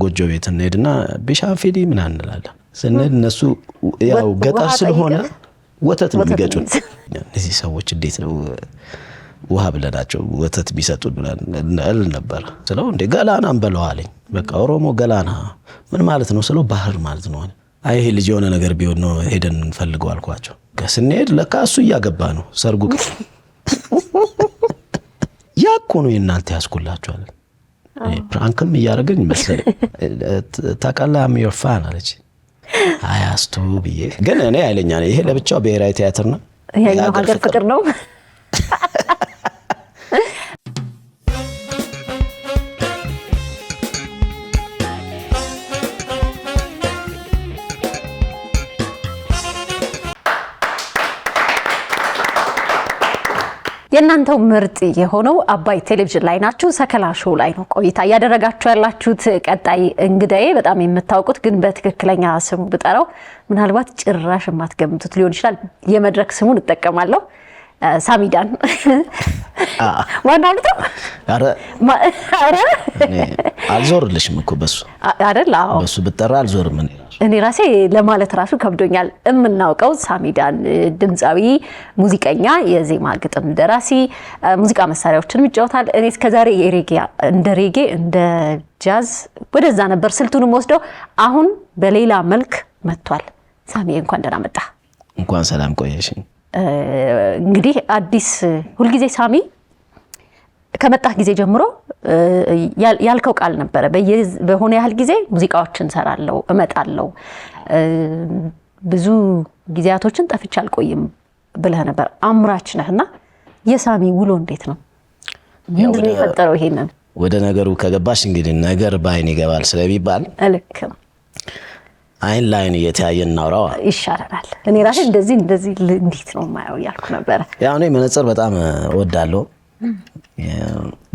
ጎጆ ቤት እንሄድና ቢሻንፊዲ ምን አንላለን ስንል እነሱ ያው ገጠር ስለሆነ ወተት ነው የሚገጩን እነዚህ ሰዎች እንዴት ነው ውሃ ብለናቸው ወተት ቢሰጡን ብለን ነበር ስለው እንደ ገላና እንበለው አለኝ በቃ ኦሮሞ ገላና ምን ማለት ነው ስለው ባህር ማለት ነው አይ ይሄ ልጅ የሆነ ነገር ቢሆን ነው ሄደን እንፈልገው አልኳቸው ከስንሄድ ለካ እሱ እያገባ ነው ሰርጉ ያኮ ነው እናንተ ያስኩላችኋል ፕራንክም እያደረገኝ መሰለኝ ታውቃለህ አም ዮር ፋን አለች አያስቱ ብዬ ግን እኔ አይለኛ ይሄ ለብቻው ብሔራዊ ቲያትር ነው ያኛው ሀገር ፍቅር ነው የእናንተው ምርጥ የሆነው አባይ ቴሌቪዥን ላይ ናችሁ ሰከላ ሾው ላይ ነው ቆይታ ያደረጋችሁ ያላችሁት ቀጣይ እንግዳዬ በጣም የምታውቁት ግን በትክክለኛ ስሙ ብጠራው ምናልባት ጭራሽ ማትገምቱት ሊሆን ይችላል የመድረክ ስሙን እጠቀማለሁ ሳሚዳን ዋናው ነው አረ አልዞርልሽም እኮ በሱ አይደል አዎ በሱ ብጠራ አልዞርም እኔ ራሴ ለማለት ራሱ ከብዶኛል እምናውቀው ሳሚዳን ድምጻዊ ሙዚቀኛ የዜማ ግጥም ደራሲ ሙዚቃ መሳሪያዎችን ይጫወታል እኔ እስከዛሬ ሬጌ እንደ ጃዝ ወደዛ ነበር ስልቱንም ወስደው አሁን በሌላ መልክ መጥቷል ሳሚ እንኳን ደህና መጣ እንኳን ሰላም ቆየሽኝ እንግዲህ አዲስ ሁሉ ጊዜ ሳሚ ከመጣህ ጊዜ ጀምሮ ያልከው ቃል ነበር በሆነ ያህል ጊዜ ሙዚቃዎችን ሰራለው እመጣለው ብዙ ጊዜያቶችን ጠፍቻ አልቆይም ብለህ ነበር አምራች ነህና የሳሚ ውሎ እንዴት ነው ምንድነው የፈጠረው ይሄንን ወደ ነገሩ ከገባሽ እንግዲህ ነገር ባይን ይገባል ስለሚባል ልክ አይን ላይን እየተያየን እናውራው ይሻላል እኔ ራሴ እንደዚህ እንዴት ነው ማየው ያልኩ ነበር ያው እኔ መነጽር በጣም ወዳለው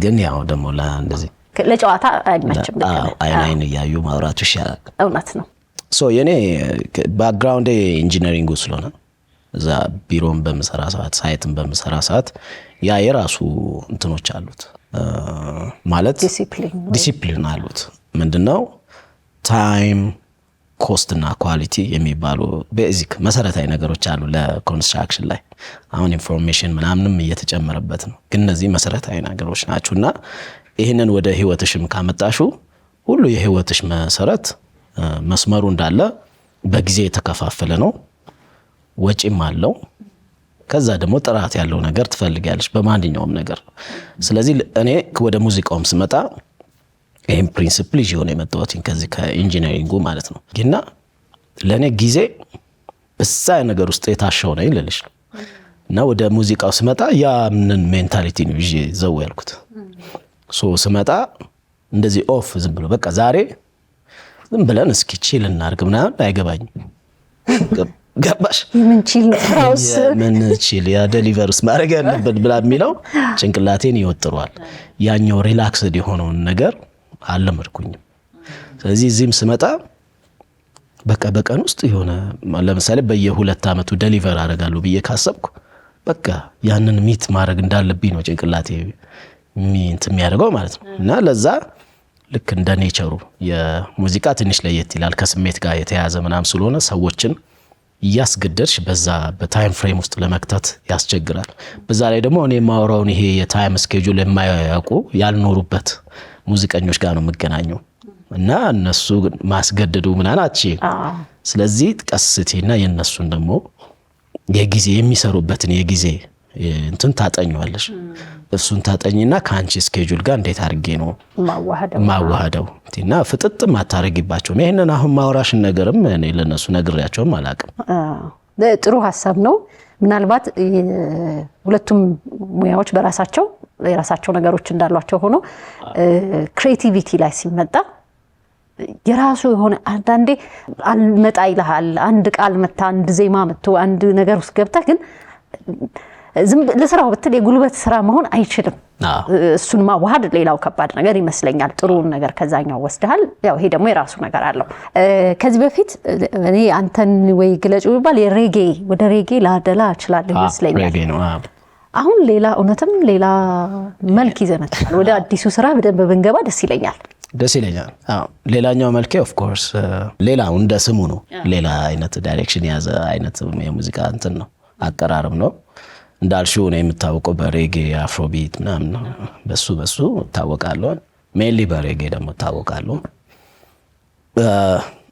ግን ያው ደሞ እንደዚህ ለጨዋታ አይመችም አይን እያዩ ማውራቱ ይሻላል እውነት ነው ሶ የኔ ባክግራውንድ ኢንጂነሪንግ ስለሆነ እዛ ቢሮን በመሰራ ሰዓት ሳይትን በመሰራ ሰዓት ያ የራሱ እንትኖች አሉት ማለት ዲሲፕሊን አሉት ምንድነው ታይም ኮስት እና ኳሊቲ የሚባሉ ቤዚክ መሰረታዊ ነገሮች አሉ ለኮንስትራክሽን ላይ አሁን ኢንፎርሜሽን ምናምንም እየተጨመረበት ነው ግን እነዚህ መሰረታዊ ነገሮች ናቸውና ይሄንን ወደ ህይወትሽም ካመጣሹ ሁሉ የህይወትሽ መሰረት መስመሩ እንዳለ በጊዜ የተከፋፈለ ነው ወጪም አለው ከዛ ደግሞ ጥራት ያለው ነገር ትፈልጊያለሽ በማንኛውም ነገር ስለዚህ እኔ ወደ ሙዚቃውም ስመጣ ይሄን ፕሪንሲፕል ይሆነ የመጣሁት ከዚህ ከኢንጂነሪንጉ ማለት ነው ግና ለኔ ጊዜ በዛ ነገር ውስጥ የታሸው ነው ይልልሽ እና ወደ ሙዚቃው ስመጣ ያ ምን ሜንታሊቲ ነው ይዤ ዘው ያልኩት ሶ ስመጣ እንደዚህ ኦፍ ዝም ብሎ በቃ ዛሬ ዝም ብለን እስኪ ቺል እናርግምና አይገባኝ ገባሽ ምን ቺል ፍራውስ ምን ቺል ያ ዴሊቨርስ ማድረግ ያለበት ብላ የሚለው ጭንቅላቴን ይወጥሯል ያኛው ሪላክስድ የሆነውን ነገር አልለመድኩኝም ስለዚህ እዚህም ስመጣ በቃ በቀን ውስጥ የሆነ ለምሳሌ በየ2 አመቱ ዴሊቨር አደርጋለሁ ብዬ ካሰብኩ በቃ ያንን ሚት ማድረግ እንዳለብኝ ነው ጭንቅላቴ የሚያደርገው ማለት ነው እና ለዛ ልክ እንደ ኔቸሩ የሙዚቃ ትንሽ ለየት ይላል ከስሜት ጋር የተያያዘ ምናም ስለሆነ ሰዎችን ያስገደድሽ በዛ በታይም ፍሬም ውስጥ ለመክተት ያስቸግራል በዛ ላይ ደግሞ እኔ ማውራውን ይሄ የታይም ስኬጁል የማያውቁ ያልኖሩበት ሙዚቀኞች ጋር ነው መገናኘው እና እነሱ ማስገደዱ ምናናች ስለዚህ ቀስቲና የነሱን ደግሞ የጊዜ የሚሰሩበትን የጊዜ እንትን ታጠኛለሽ እሱን ታጠኝና ካንቺ ስኬጁል ጋር እንዴት አድርጌ ነው ማዋሃደው እና ፍጥጥ ማታረጊባቸው ይሄንን አሁን ማውራሽን ነገርም እኔ ለነሱ ነግሬያቸው አላቅም ጥሩ ሐሳብ ነው ምናልባት ሁለቱም ሙያዎች በራሳቸው የራሳቸው ነገሮች እንዳሏቸው ሆኖ ክሬቲቪቲ ላይ ሲመጣ የራሱ የሆነ አንዳንዴ አልመጣ ይላል አንድ ቃል መታ አንድ ዜማ መጥቶ አንድ ነገር ውስጥ ገብታ ግን ዝም ለስራው በትል የጉልበት ስራ መሆን አይችልም እሱን ማዋሃድ ሌላው ከባድ ነገር ይመስለኛል ጥሩ ነገር ከዛኛው ወስደሃል ያው ይሄ ደግሞ የራሱ ነገር አለው ከዚህ በፊት እኔ አንተን ወይ ግለጹ ይባል የሬጌ ወደ ሬጌ ላደላ ይችላል ይመስለኛል ሬጌ ነው አሁን ሌላ እውነትም ሌላ መልክ ይዘመታል ወደ አዲሱ ስራ በደንብ ብንገባ ደስ ይለኛል ደስ ይለኛል። ሌላኛው መልኬ ኦፍ ኮርስ ሌላው እንደ ስሙ ነው። ሌላ አይነት ዳይሬክሽን የያዘ አይነት የሙዚቃ እንትን ነው፣ አቀራረብ ነው። እንዳልሽው ነው የምታወቀው በሬጌ አፍሮቢት ምናምን ነው። በሱ እታወቃለሁ። ሜንሊ በሬጌ ደግሞ እታወቃለሁ።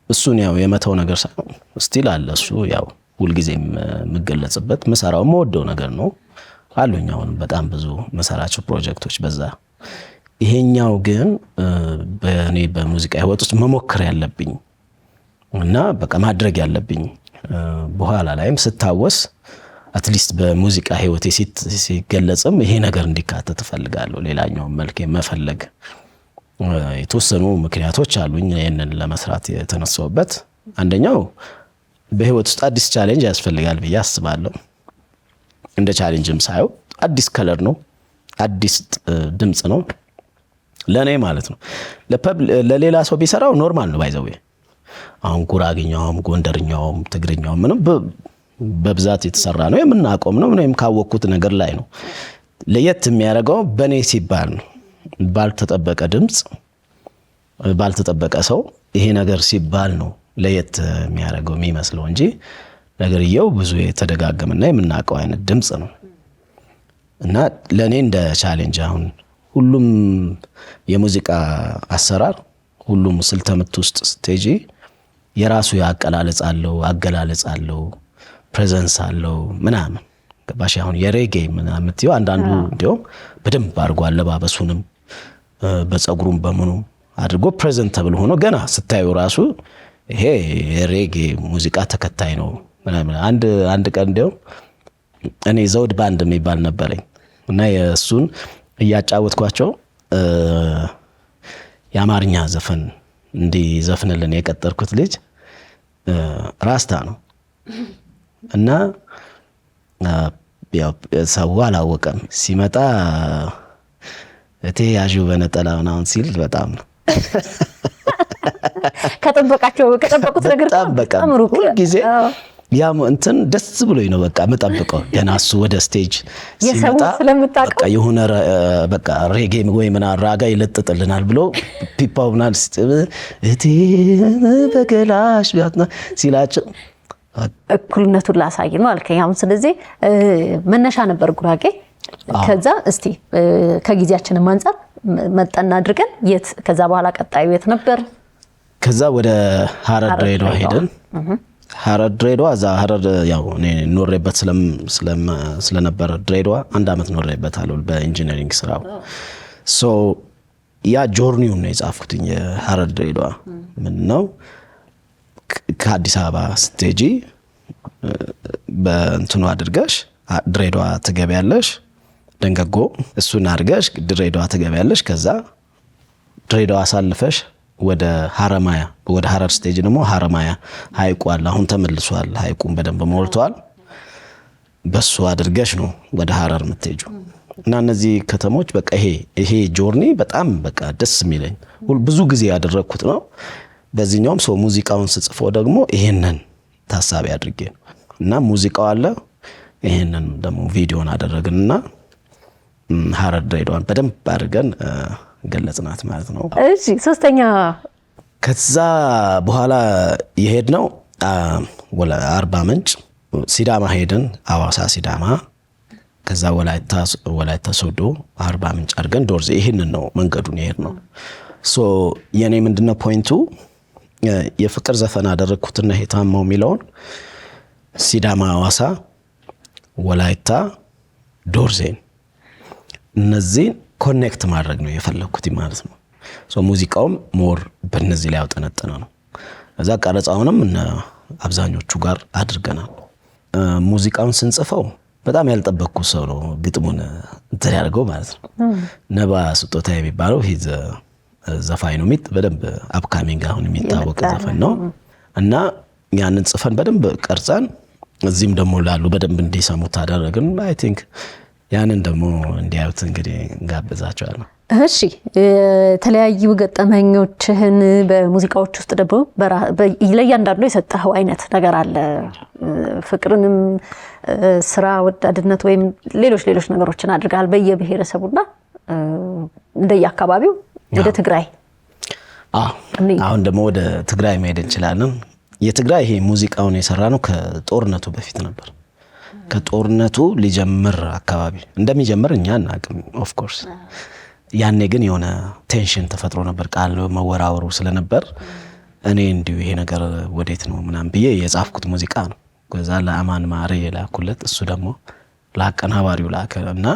እሱን ያው የመተው ነገር ሳይሆን ስቲል አለ። እሱ ያው ሁልጊዜም የምገለጽበት ምሰራው የምወደው ነገር ነው። አሉኝ አሁን በጣም ብዙ መሰራቸው ፕሮጀክቶች በዛ። ይሄኛው ግን በእኔ በሙዚቃ ህይወት ውስጥ መሞከር ያለብኝ እና በቃ ማድረግ ያለብኝ በኋላ ላይም ስታወስ አትሊስት በሙዚቃ ህይወቴ ሲገለጽም ይሄ ነገር እንዲካተት እፈልጋለሁ። ሌላኛው መልክ መፈለግ የተወሰኑ ምክንያቶች አሉኝ ይሄንን ለመስራት የተነሳውበት። አንደኛው በህይወት ውስጥ አዲስ ቻሌንጅ ያስፈልጋል ብዬ አስባለሁ። እንደ ቻሌንጅም ሳይው አዲስ ከለር ነው፣ አዲስ ድምጽ ነው ለኔ ማለት ነው። ለሌላ ሰው ቢሰራው ኖርማል ነው ባይዘው። አሁን ጉራግኛውም ጎንደርኛውም ትግርኛውም ምንም በብዛት የተሰራ ነው የምናቆም ነው ምንም ካወቅኩት ነገር ላይ ነው። ለየት የሚያደርገው በኔ ሲባል ነው። ባልተጠበቀ ድምጽ ባልተጠበቀ ሰው ይሄ ነገር ሲባል ነው ለየት የሚያደርገው የሚመስለው እንጂ ነገርየው ብዙ የተደጋገመና የምናውቀው አይነት ድምጽ ነው። እና ለኔ እንደ ቻሌንጅ አሁን ሁሉም የሙዚቃ አሰራር ሁሉም ስልተ ምት ውስጥ ስቴጂ የራሱ ያቀላለጽ አለው፣ አገላለጽ አለው፣ ፕሬዘንስ አለው ምናምን ገባሽ። አሁን የሬጌ ምናምን ምትዩ አንዳንዱ እንዲያው በደንብ አድርጎ አለባበሱንም በፀጉሩም በመኑ አድርጎ ፕሬዘንተብል ሆኖ ገና ስታዩ ራሱ ይሄ የሬጌ ሙዚቃ ተከታይ ነው ምናምን። አንድ ቀን እንዲያው እኔ ዘውድ ባንድ የሚባል ነበረኝ እና የእሱን እያጫወትኳቸው የአማርኛ ዘፈን እንዲዘፍንልን የቀጠርኩት ልጅ ራስታ ነው እና ያው ሰው አላወቀም። ሲመጣ እቴ ያዥው በነጠላ ምናምን ሲል በጣም ነው ከጠበቁት ነገር በጣም ሁሉ ጊዜ ያ እንትን ደስ ብሎኝ ነው በቃ የምጠብቀው። ገና እሱ ወደ ስቴጅ ሲመጣ በቃ የሆነ በቃ ሬጌ ወይ ምናምን ራጋ ይለጥጥልናል ብሎ ፒፓው ምናምን እቴ በገላሽ ሲላቸው እኩልነቱን ላሳይ ነው አልከኝ። አሁን ስለዚህ መነሻ ነበር ጉራጌ። ከዛ እስቲ ከጊዜያችንም አንፃር መጠና አድርገን የት ከዛ በኋላ ቀጣዩ የት ነበር? ከዛ ወደ ሀረር ድሬዳዋ ሄደን ሀረር ድሬዳዋ እዛ ሀረር ያው እኔ ኖሬበት ስለነበር ድሬዳዋ 1 አመት ኖሬበታለሁ በኢንጂነሪንግ ስራው። ሶ ያ ጆርኒውን ነው የጻፍኩት የሀረር ድሬዳዋ ምን ነው ከአዲስ አበባ ስቴጂ በእንትኑ አድርገሽ ድሬዳዋ ትገቢያለሽ፣ ደንገጎ እሱን አድርገሽ ድሬዳዋ ትገቢያለሽ። ከዛ ድሬዳዋ አሳልፈሽ ወደ ሀረማያ ወደ ሀረር ስቴጅ ደግሞ ሀረማያ ሀይቁ አለ። አሁን ተመልሷል፣ ሀይቁን በደንብ ሞልቷል። በሱ አድርገሽ ነው ወደ ሀረር የምትሄጂው። እና እነዚህ ከተሞች በቃ ይሄ ጆርኒ በጣም በቃ ደስ የሚለኝ ብዙ ጊዜ ያደረኩት ነው። በዚህኛውም ሰው ሙዚቃውን ስጽፈው ደግሞ ይሄንን ታሳቢ አድርጌ ነው። እና ሙዚቃው አለ ይሄንን ደግሞ ቪዲዮን አደረግንና ሀረር ድሬዳዋን በደንብ አድርገን ገለጽናት ማለት ነው። እሺ ሶስተኛ ከዛ በኋላ የሄድነው አርባ ምንጭ ሲዳማ ሄድን፣ አዋሳ ሲዳማ፣ ከዛ ወላይታ ሶዶ፣ አርባ ምንጭ አድርገን ዶርዜ። ይሄንን ነው መንገዱን የሄድነው። ሶ የኔ ምንድነው ፖይንቱ የፍቅር ዘፈን አደረኩትና ሄታማው የሚለውን ሲዳማ፣ አዋሳ፣ ወላይታ፣ ዶርዜን እነዚህን ኮኔክት ማድረግ ነው የፈለኩት ማለት ነው። ሶ ሙዚቃውም ሞር በእነዚህ ላይ ያውጠነጠነ ነው። እዛ ቀረጻውንም አብዛኞቹ ጋር አድርገናል። ሙዚቃውን ስንጽፈው በጣም ያልጠበቅኩ ሰው ነው ግጥሙን እንትን ያደርገው ማለት ነው። ነባ ስጦታ የሚባለው ዘፋኝ ነው። በደንብ አፕካሚንግ አሁን የሚታወቅ ዘፈን ነው እና ያንን ጽፈን በደንብ ቀርጸን እዚህም ደግሞ ላሉ በደንብ እንዲሰሙት አደረግን። አይ ቲንክ ያንን ደግሞ እንዲያዩት እንግዲህ እንጋብዛቸዋለን። እሺ የተለያዩ ገጠመኞችህን በሙዚቃዎች ውስጥ ደግሞ ለእያንዳንዱ የሰጠኸው አይነት ነገር አለ። ፍቅርንም ስራ ወዳድነት ወይም ሌሎች ነገሮችን አድርገሃል በየብሔረሰቡና እንደየአካባቢው ወደ ትግራይ አሁን ደግሞ ወደ ትግራይ መሄድ እንችላለን። የትግራይ ይሄ ሙዚቃውን የሰራ ነው ከጦርነቱ በፊት ነበር። ከጦርነቱ ሊጀምር አካባቢ እንደሚጀምር እኛ እናቅም ኦፍ ኮርስ። ያኔ ግን የሆነ ቴንሽን ተፈጥሮ ነበር፣ ቃል መወራወሩ ስለነበር እኔ እንዲሁ ይሄ ነገር ወዴት ነው ምናምን ብዬ የጻፍኩት ሙዚቃ ነው። ከዛ ለአማን ማሬ የላኩለት፣ እሱ ደግሞ ለአቀናባሪው ላከ እና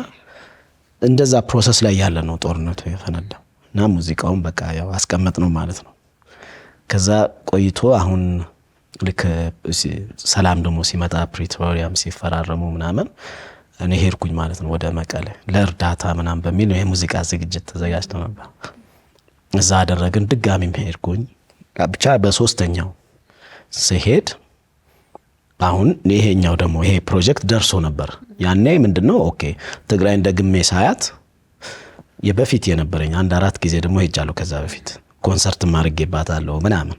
እንደዛ ፕሮሰስ ላይ ያለ ነው ጦርነቱ የፈነዳው እና ሙዚቃውን በቃ ያው አስቀመጥ ነው ማለት ነው። ከዛ ቆይቶ አሁን ልክ ሰላም ደግሞ ሲመጣ ፕሪቶሪያም ሲፈራረሙ ምናምን እኔ ሄድኩኝ ማለት ነው ወደ መቀሌ ለእርዳታ ምናምን በሚል ነው የሙዚቃ ዝግጅት ተዘጋጅቶ ነበር። እዛ አደረግን። ድጋሚም ሄድኩኝ። ብቻ በሶስተኛው ሲሄድ አሁን ይሄኛው ደግሞ ይሄ ፕሮጀክት ደርሶ ነበር። ያኔ ምንድነው ኦኬ ትግራይ እንደግሜ ሳያት የበፊት የነበረኝ 1-4 ጊዜ ደግሞ ሄጃለሁ። ከዛ በፊት ኮንሰርት ማርጌባታለሁ ምናምን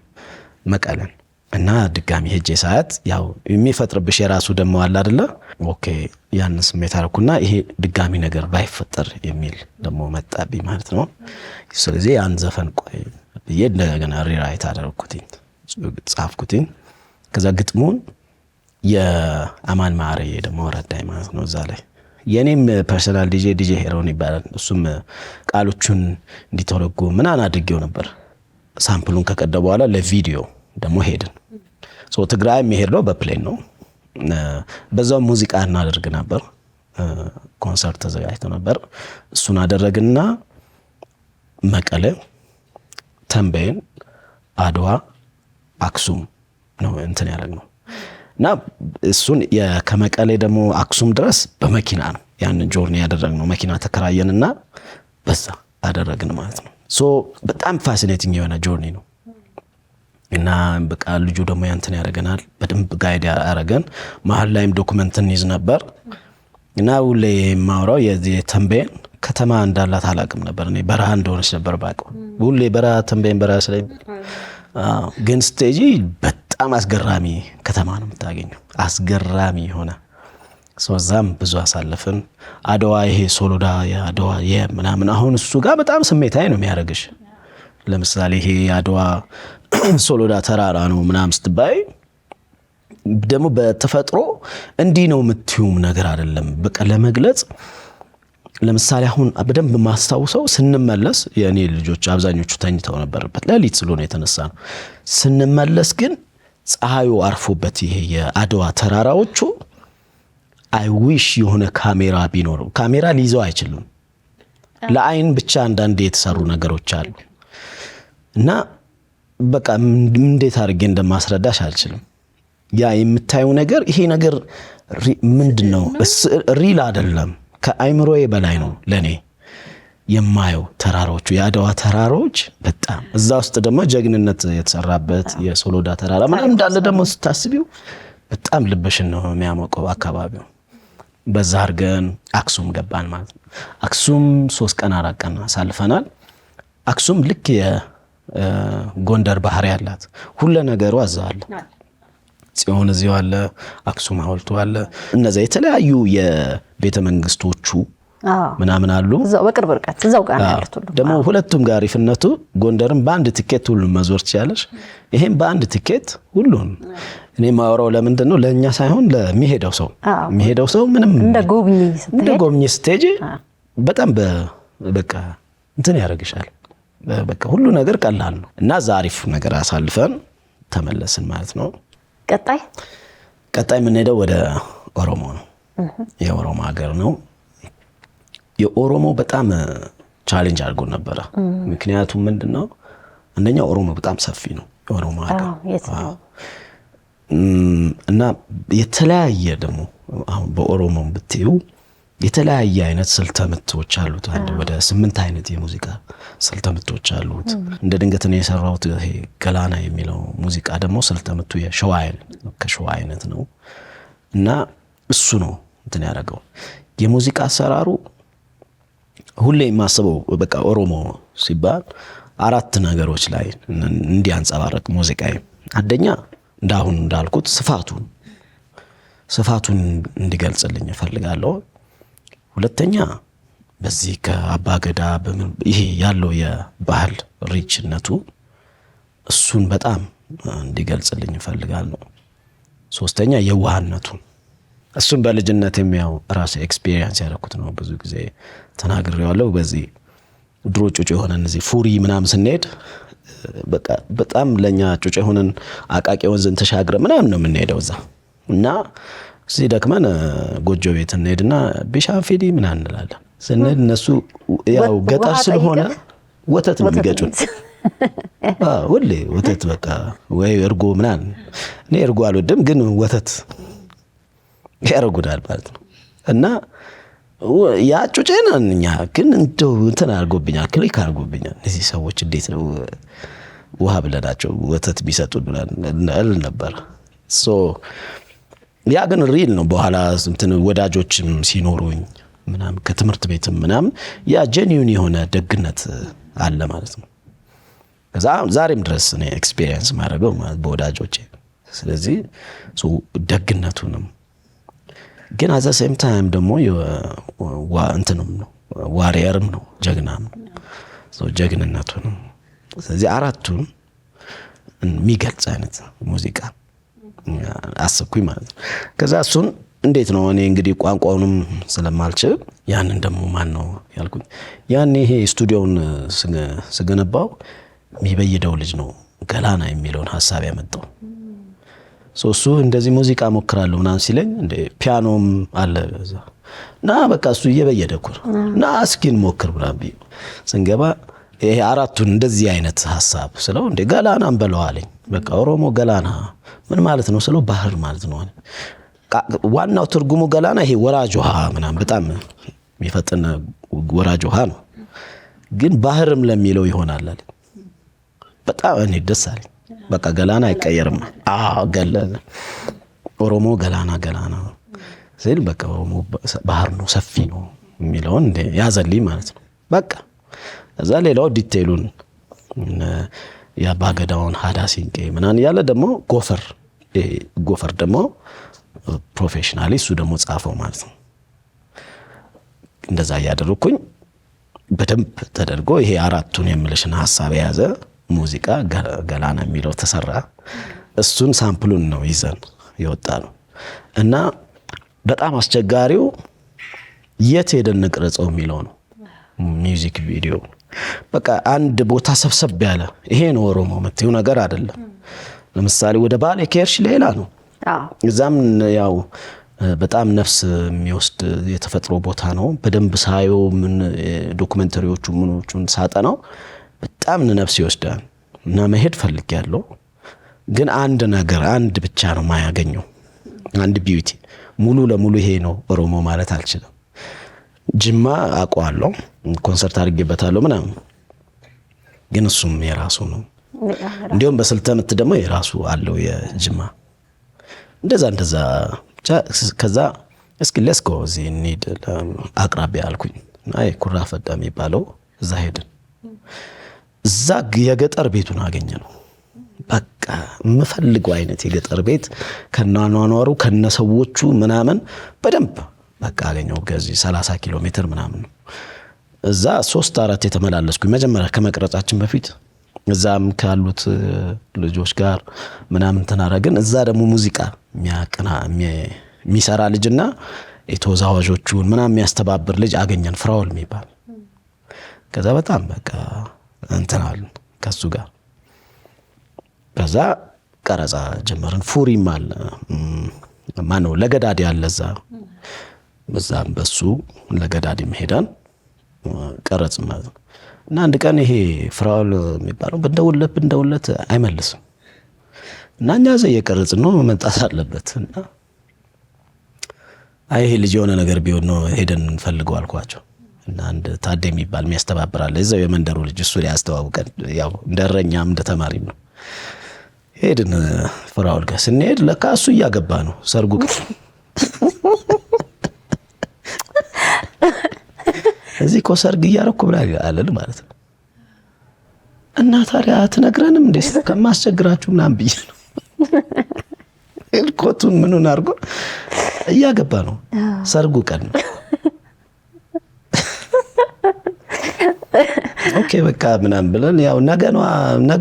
መቀለን እና ድጋሚ ሄጄ ሳያት ያው የሚፈጥርብሽ የራሱ ደግሞ አለ አይደለ? ኦኬ ያን ስሜት አልኩና ይሄ ድጋሚ ነገር ባይፈጠር የሚል ደግሞ መጣብኝ ማለት ነው። ስለዚህ ያን ዘፈን ቆይ ብዬ እንደገና ሪራይት አደረኩትኝ፣ ጻፍኩትኝ። ከዛ ግጥሙን የአማን ማሬ ደግሞ ረዳኝ ማለት ነው። እዛ ላይ የኔም ፐርሰናል ዲጄ ሄሮን ይባላል። እሱም ቃሎቹን እንዲተረጉም ምናምን አድርጌው ነበር። ሳምፕሉን ከቀደ በኋላ ለቪዲዮ ደግሞ ሄድን። ትግራይ የሚሄድ ነው በፕሌን ነው። በዛው ሙዚቃ እናደርግ ነበር። ኮንሰርት ተዘጋጅቶ ነበር። እሱን አደረግና መቀለ፣ ተንቤን፣ አድዋ፣ አክሱም ነው እንትን ያደረግነው እና እሱን ከመቀሌ ደግሞ አክሱም ድረስ በመኪና ነው ያንን ጆርኒ ያደረግነው። መኪና ተከራየንና በዛ አደረግን ማለት ነው። በጣም ፋሲኔቲንግ የሆነ ጆርኒ ነው እና በቃ ልጁ ደግሞ ያንተን ያደርገናል፣ በደንብ ጋይድ ያደረገን። መሀል ላይም ዶክመንት እንይዝ ነበር እና ሁሌ የማወራው የዚህ ተንቤን ከተማ እንዳላት አላውቅም ነበር። እኔ በረሃ እንደሆነች ነበር ባውቀው። ሁሌ በረሃ ተንቤን በረሃ ስለኝ ግን ስቴጂ በጣም አስገራሚ ከተማ ነው የምታገኘው። አስገራሚ የሆነ እዛም ብዙ አሳለፍን። አድዋ ይሄ ሶሎዳ የአድዋ ምናምን አሁን እሱ ጋር በጣም ስሜታዊ ነው የሚያደርግሽ። ለምሳሌ ይሄ አድዋ ሶሎዳ ተራራ ነው ምናምን ስትባይ ደግሞ በተፈጥሮ እንዲህ ነው የምትዩም ነገር አይደለም። በቃ ለመግለጽ ለምሳሌ አሁን በደንብ ማስታውሰው ስንመለስ የኔ ልጆች አብዛኞቹ ተኝተው ነበርበት፣ ሌሊት ስለሆነ የተነሳ ነው። ስንመለስ ግን ፀሐዩ አርፎበት ይሄ የአድዋ ተራራዎቹ አይ ዊሽ የሆነ ካሜራ ቢኖር ካሜራ ሊይዘው አይችልም። ለአይን ብቻ አንዳንዴ የተሰሩ ነገሮች አሉ እና በቃ እንዴት አድርጌ እንደማስረዳሽ አልችልም። ያ የምታየው ነገር ይሄ ነገር ምንድነው ሪል አይደለም፣ ከአይምሮዬ በላይ ነው ለኔ የማየው። ተራራዎቹ የአድዋ ተራራዎች በጣም እዛ ውስጥ ደግሞ ጀግንነት የተሰራበት የሶሎዳ ተራራ ምናምን እንዳለ ደግሞ ስታስቢው በጣም ልብሽን ነው የሚያሞቀው አካባቢው። በዛ አድርገን አክሱም ገባን ማለት ነው። አክሱም 3 ቀን 4 ቀን አሳልፈናል። አክሱም ልክ የጎንደር ባህሪ ያላት ሁሉ ነገሩ አዛለ። ጽዮን እዚሁ አለ፣ አክሱም ሐውልቱ አለ። እነዚያ የተለያዩ የቤተ መንግስቶቹ ምናምን አሉ እዛው በቅርብ ርቀት እዛው ጋር ያሉት ሁሉ ደግሞ ሁለቱም ጋር ይፍነቱ። ጎንደርም በአንድ ቲኬት ሁሉም መዞር ትችላለሽ፣ ይሄም በአንድ ቲኬት ሁሉን። እኔ ማወራው ለምንድን ነው ለኛ ሳይሆን ለሚሄደው ሰው የሚሄደው ሰው ምንም እንደ ጎብኚ ስቴጂ በጣም በቃ እንትን ያደርግሻል። በቃ ሁሉ ነገር ቀላል ነው እና ዛሪፍ ነገር አሳልፈን ተመለስን ማለት ነው። ቀጣይ የምንሄደው ወደ ኦሮሞ ነው። የኦሮሞ ሀገር ነው። የኦሮሞ በጣም ቻሌንጅ አድርጎ ነበረ። ምክንያቱም ምንድነው አንደኛ ኦሮሞ በጣም ሰፊ ነው የኦሮሞ ሀገር እና የተለያየ ደግሞ አሁን በኦሮሞ ብትዩ የተለያየ አይነት ስልተ ምቶች አሉት። አንድ ወደ 8 አይነት የሙዚቃ ስልተ ምቶች አሉት። እንደ ድንገት ነው የሰራሁት ይሄ ገላና የሚለው ሙዚቃ ደግሞ ስልተ ምቱ የሸዋ አይነት ነው እና እሱ ነው እንትን ያደረገው የሙዚቃ አሰራሩ። ሁሌ የማስበው በቃ ኦሮሞ ሲባል 4 ነገሮች ላይ እንዲያንጸባረቅ ሙዚቃ። አንደኛ እንዳሁን እንዳልኩት ስፋቱን እንዲገልጽልኝ እፈልጋለሁ። ሁለተኛ በዚህ ከአባገዳ ይሄ ያለው የባህል ሪችነቱ እሱን በጣም እንዲገልጽልኝ እፈልጋለሁ። ሶስተኛ የዋህነቱን እሱን በልጅነት የሚያው ራሴ ኤክስፒሪየንስ ያደረኩት ነው። ብዙ ጊዜ ተናግሬዋለሁ። በዚህ ድሮ ጩጭ የሆነ እነዚህ ፉሪ ምናምን ስንሄድ በቃ በጣም ለኛ ጩጭ የሆነን አቃቂ ወንዝን ተሻግረ ምናምን ነው የምንሄደው እዛ እና ሲደክመን ጎጆ ቤት እንሄድና ቢሻንፊዲ ምናምን እንላለን። ስንሄድ እነሱ ያው ገጠር ስለሆነ ወተት ነው የሚገጩን። ሁሌ ወተት በቃ ወይ እርጎ ምናምን። እኔ እርጎ አልወድም ግን ወተት ያረጉዳል ማለት ነው። እና ያ ጩጬ ነን እኛ ግን እንደው እንትን አድርጎብኛል፣ ክሊክ አድርጎብኛል። እነዚህ ሰዎች እንዴት ነው ውሃ ብለናቸው ወተት ቢሰጡን እል ነበር። ያ ግን ሪል ነው። በኋላ እንትን ወዳጆችም ሲኖሩኝ ምናምን ከትምህርት ቤትም ምናምን ያ ጄኒዩን የሆነ ደግነት አለ ማለት ነው። ከዛ ዛሬም ድረስ እኔ ኤክስፒሪየንስ ማድረገው በወዳጆቼ። ስለዚህ ደግነቱንም ግን አዘ ሴም ታይም ደግሞ እንትንም ነው ዋሪየርም ነው ጀግናም ነው ጀግንነቱንም። ስለዚህ አራቱን የሚገልጽ አይነት ሙዚቃ አስብኩኝ ማለት ነው። ከዛ እሱን እንዴት ነው እኔ እንግዲህ ቋንቋውንም ስለማልችል ያንን ደግሞ ማን ነው ያልኩኝ። ያኔ ይሄ ስቱዲዮውን ስገነባው የሚበይደው ልጅ ነው ገላና የሚለውን ሐሳብ ያመጣው። እሱ እንደዚህ ሙዚቃ ሞክራለሁ ምናምን ሲለኝ እንደ ፒያኖም አለ እዛ እና በቃ እሱ እየበየደኩ እና እስኪን ሞክር ምናምን ስንገባ ይሄ አራቱን እንደዚህ አይነት ሐሳብ ስለው እንደ ገላና እንበለው አለኝ። በቃ ኦሮሞ ገላና ምን ማለት ነው ስለው ባህር ማለት ነው። ዋናው ትርጉሙ ገላና ይሄ ወራጅ ውሃ ምናምን በጣም የሚፈጥን ወራጅ ውሃ ነው፣ ግን ባህርም ለሚለው ይሆናል አለ። በጣም እኔ ደስ አለኝ። በቃ ገላና አይቀየርም። ኦሮሞ ገላና ሲል በቃ ኦሮሞ ባህር ነው ሰፊ ነው የሚለውን ያዘልኝ ማለት ነው። በቃ እዛ ሌላው ዲቴይሉን የአባገዳውን ሀዳ ሲንቄ ምናምን ያለ ደግሞ ጎፈር ደግሞ ፕሮፌሽናሊ እሱ ደግሞ ጻፈው ማለት ነው። እንደዛ እያደረኩኝ በደንብ ተደርጎ ይሄ አራቱን የምልሽን ሐሳብ የያዘ ሙዚቃ ገላና የሚለው ተሰራ። እሱን ሳምፕሉን ነው ይዘን የወጣ ነው እና በጣም አስቸጋሪው የት ሄደን እንቅረጸው የሚለው ነው። ሚውዚክ ቪዲዮ በቃ አንድ ቦታ ሰብሰብ ያለ ይሄ ነው ኦሮሞ የምትይው ነገር አይደለም። ለምሳሌ ወደ ባሌ ከሄድሽ ሌላ ነው። እዛም ያው በጣም ነፍስ የሚወስድ የተፈጥሮ ቦታ ነው። በደንብ ሳየው ምን ዶክመንተሪዎቹ ምኖቹን ሳጠናው በጣም ነፍስ ይወስዳል እና መሄድ ፈልጌያለሁ። ግን አንድ ነገር አንድ ብቻ ነው ማያገኘው፣ አንድ ቢዩቲ ሙሉ ለሙሉ ይሄ ነው ኦሮሞ ማለት አልችልም። ጅማ አውቀዋለሁ፣ ኮንሰርት አድርጌበታለሁ ምናምን፣ ግን እሱም የራሱ ነው። እንዲሁም በስልተ ምት ደግሞ የራሱ አለው የጅማ እንደዛ ከዛ እስኪ ለስኮ እዚህ እንሂድ አቅራቢያ አልኩኝ። አይ ኩራ ፈዳ የሚባለው እዛ ሄድን። እዛ የገጠር ቤቱን አገኘ ነው። በቃ የምፈልገው አይነት የገጠር ቤት ከናኗኗሩ ከነሰዎቹ ምናምን በደንብ በቃ አገኘው። ከዚህ 30 ኪሎ ሜትር ምናምን ነው። እዛ 3-4 የተመላለስኩኝ መጀመሪያ ከመቅረጻችን በፊት እዛም ካሉት ልጆች ጋር ምናምን ተናረግን። እዛ ደግሞ ሙዚቃ የሚሰራ ልጅና የተወዛዋዦቹን ምናምን የሚያስተባብር ልጅ አገኘን፣ ፍራውል የሚባል። ከዛ በጣም በቃ እንትናል ከሱ ጋር። ከዛ ቀረጻ ጀመርን። ፉሪም አለ ማነው ለገዳዲ አለ እዛ። በዛም በሱ ለገዳዲ ሄደን ቀረጽ ማለት ነው። እና አንድ ቀን ይሄ ፍራውል የሚባለው ብንደውለት አይመልስም። እና እኛ እየቀረጽን ነው መምጣት አለበት። እና አይ ይሄ ልጅ የሆነ ነገር ቢሆን ነው ሄደን እንፈልገው አልኳቸው። እና አንድ ታዴ የሚባል የሚያስተባብራል እዛው የመንደሩ ልጅ እሱ ያስተዋውቀን፣ ያው እንደረኛም እንደተማሪም ነው። ሄድን ፍራውል ጋር ስንሄድ ለካ እሱ እያገባ ነው ሰርጉ እዚህ እኮ ሰርግ እያረኩ ብላ አለን ማለት ነው። እና ታዲያ አትነግረንም እንዴ ከማስቸግራችሁ ምናምን ብዬ ነው። ኮቱን ምኑን አድርጎ እያገባ ነው ሰርጉ ቀን ነው። ኦኬ በቃ ምናምን ብለን ያው ነገ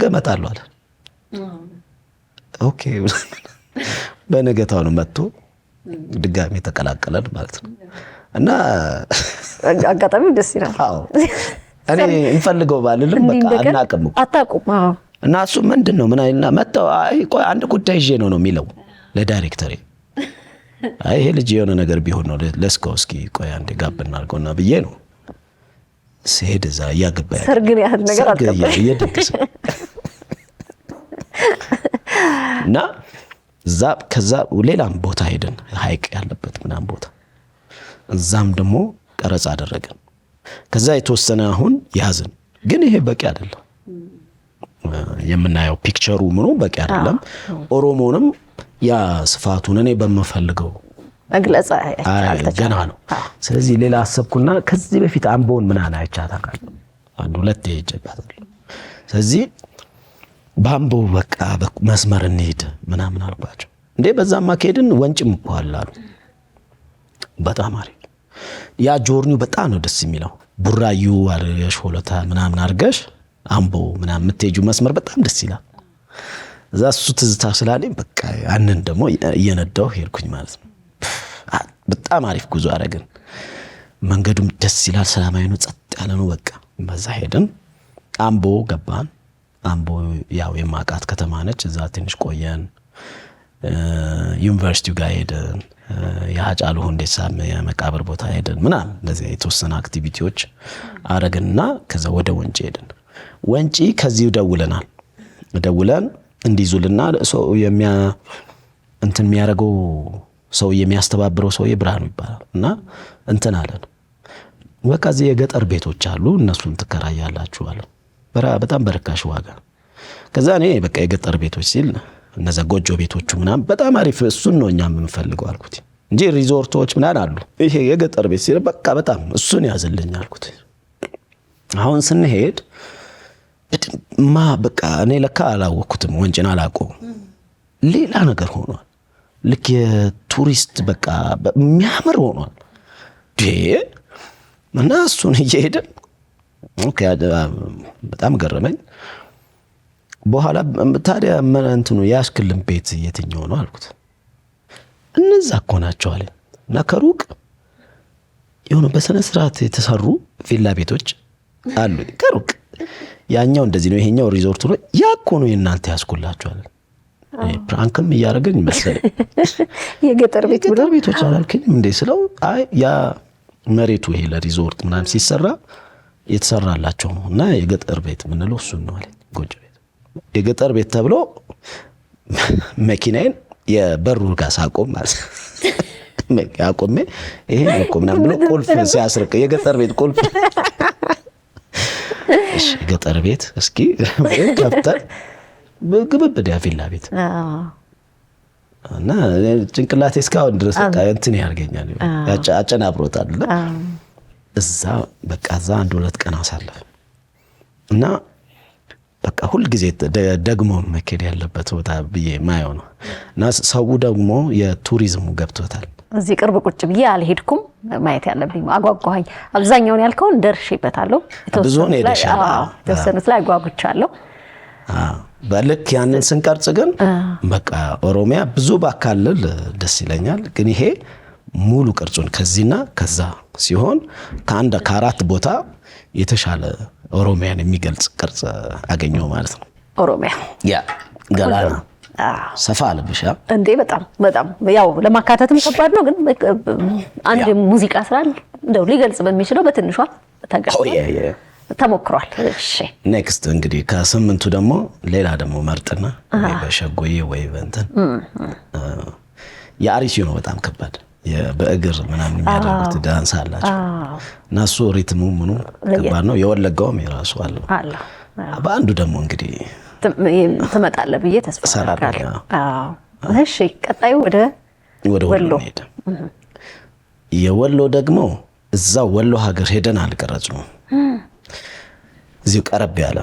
እመጣለሁ አለ። ኦኬ በነገታው ነው መጥቶ ድጋሚ ተቀላቀለን ማለት ነው። እና አጋጣሚው ደስ ይላል። አዎ እኔ እንፈልገው ባልልም በቃ አናውቅም አታውቁም። እና እሱ ምንድነው ምን አይልና መጣው አይ ቆይ አንድ ጉዳይ ይዤ ነው የሚለው ለዳይሬክተሬ። አይ ይሄ ልጅ የሆነ ነገር ቢሆን ነው ለስኮ እስኪ ቆይ አንዴ ጋብ እናድርገውና ብዬ ነው ስሄድ እዛ እያገባ ሰርግን ያህል ነገር አልቀበል እየደገሰ እና እዛ ከዛ ሌላም ቦታ ሄደን ሀይቅ ያለበት ምናምን ቦታ እዛም ደግሞ ቀረጻ አደረገን። ከዛ የተወሰነ አሁን ያዝን፣ ግን ይሄ በቂ አይደለም። የምናየው ፒክቸሩ ምኑ በቂ አይደለም። ኦሮሞንም ያ ስፋቱን እኔ በመፈልገው መግለጽ ገና ነው። ስለዚህ ሌላ አሰብኩና ከዚህ በፊት አምቦን ምናምን አይቻት አውቃለሁ። አንድ ሁለት ሄጄባታለሁ። ስለዚህ በአምቦ በቃ መስመር እንሂድ ምናምን አልኳቸው። እንዴ በዛማ ከሄድን ወንጭም እኮ አለ አሉ። በጣም አሪፍ ያ ጆርኒው በጣም ነው ደስ የሚለው። ቡራዩ አርገሽ ሆለታ ምናምን አርገሽ አምቦ ምናምን የምትሄጂው መስመር በጣም ደስ ይላል። እዛ እሱ ትዝታ ስላለኝ በቃ ያንን ደግሞ እየነዳው ሄድኩኝ ማለት ነው። በጣም አሪፍ ጉዞ አረግን። መንገዱም ደስ ይላል፣ ሰላማዊ ነው፣ ጸጥ ያለ ነው። በቃ በዛ ሄድን፣ አምቦ ገባን። አምቦ ያው የማቃት ከተማ ነች። እዛ ትንሽ ቆየን። ዩኒቨርሲቲው ጋር ሄድን። የሃጫሉ ሁንዴሳ የመቃብር ቦታ ሄድን ምናምን እንደዚህ የተወሰነ አክቲቪቲዎች አረግንና ከዛ ወደ ወንጪ ሄድን። ወንጪ ከዚሁ ደውለን እንዲዙልና ሰው እንትን የሚያደርገው ሰው የሚያስተባብረው ሰው ብርሃኑ ይባላል እና እንትን አለን በቃ እዚህ የገጠር ቤቶች አሉ እነሱን ትከራያላችሁ አለ በጣም በርካሽ ዋጋ። ከዛ እኔ በቃ የገጠር ቤቶች ሲል እነዛ ጎጆ ቤቶቹ ምናምን በጣም አሪፍ እሱን ነው እኛ የምንፈልገው አልኩት እንጂ ሪዞርቶች ምናምን አሉ። ይሄ የገጠር ቤት ሲል በቃ በጣም እሱን ያዝልኝ አልኩት። አሁን ስንሄድ በቃ እኔ ለካ አላወቅኩትም፣ ወንጭን አላውቀውም። ሌላ ነገር ሆኗል። ልክ የቱሪስት በቃ የሚያምር ሆኗል። እና እሱን እየሄድን በጣም ገረመኝ። በኋላ ታዲያ እንትኑ ያስክልን ቤት የትኛው ነው አልኩት። እነዛ እኮ ናቸው አለኝ። እና ከሩቅ የሆነ በስነ ስርዓት የተሰሩ ቪላ ቤቶች አሉ ከሩቅ። ያኛው እንደዚህ ነው፣ ይሄኛው ሪዞርት ነው። ያ እኮ ነው የእናንተ ያስኩላችሁ አለ። ፕራንክም እያደረገኝ ይመስላል። የገጠር ቤቶች አላልክኝም እንዴ ስለው አይ ያ መሬቱ ይሄ ለሪዞርት ምናምን ሲሰራ የተሰራላቸው ነው እና የገጠር ቤት ምንለው እሱን ነው አለኝ። ጎጆ ቤት የገጠር ቤት ተብሎ መኪናዬን የበሩ ጋር ሳቆም ማለት አቆሜ ይሄ ነው እኮ ምናምን ብሎ ቁልፍ ሲያስርቅ የገጠር ቤት ቁልፍ እሺ የገጠር ቤት እስኪ ከፍተን ግብብዳ ቪላ ቤት እና ጭንቅላቴ እስካሁን ድረስ በቃ እንትን ያርገኛል አጨናብሮታል። እዛ በቃ እዛ አንድ ሁለት ቀን አሳለፍ እና በቃ ሁል ጊዜ ደግሞ መከድ ያለበት ቦታ ብዬ ማየው ነው። እና ሰው ደግሞ የቱሪዝሙ ገብቶታል። እዚህ ቅርብ ቁጭ ብዬ አልሄድኩም፣ ማየት ያለብኝ አጓጓኝ። አብዛኛውን ያልከውን ደርሼበታለሁ። የተወሰኑት ላይ አጓጉቻለሁ። በልክ ያንን ስንቀርጽ ግን በቃ ኦሮሚያ ብዙ ባካለል ደስ ይለኛል። ግን ይሄ ሙሉ ቅርጹን ከዚህና ከዛ ሲሆን ከአራት ቦታ የተሻለ ኦሮሚያን የሚገልጽ ቅርጽ አገኘው ማለት ነው። ኦሮሚያ ያ ገላና ሰፋ አለብሻ እንዴ! በጣም ያው ለማካተትም ከባድ ነው። ግን አንድ ሙዚቃ ስራ እንደው ሊገልጽ በሚችለው በትንሿ ተሞክሯል። እሺ ኔክስት እንግዲህ ከስምንቱ ደግሞ ሌላ ደግሞ መርጥና ወይ በሸጎዬ ወይ በእንትን የአሪሲዮ ነው በጣም ከባድ በእግር ምናምን የሚያደርጉት ዳንስ አላቸው እና እሱ ሪትሙ ምኑ ከባድ ነው። የወለጋውም የራሱ አለው። በአንዱ ደግሞ እንግዲህ ትመጣለህ ብዬ ተስፋ አደርጋለሁ። እሺ ቀጣዩ ወደ ወሎ ሄደ። የወሎ ደግሞ እዛው ወሎ ሀገር ሄደን አልቀረጽነው። እዚሁ ቀረብ ያለ